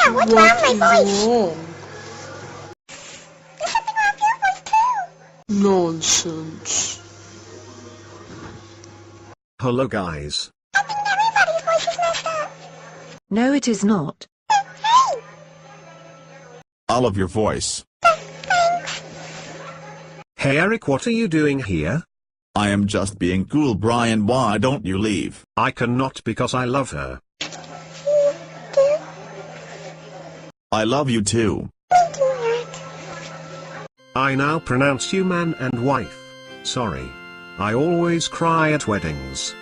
Yeah, what's wrong with my voice? wrong? There's something wrong with your voice too. Nonsense. Hello guys. I think everybody's voice is messed up. No, it is not. Hey, I love your voice. thanks. Hey Eric, what are you doing here? I am just being cool, Brian. Why don't you leave? I cannot because I love her. I love you too. Thank you, Eric. I now pronounce you man and wife. Sorry. I always cry at weddings.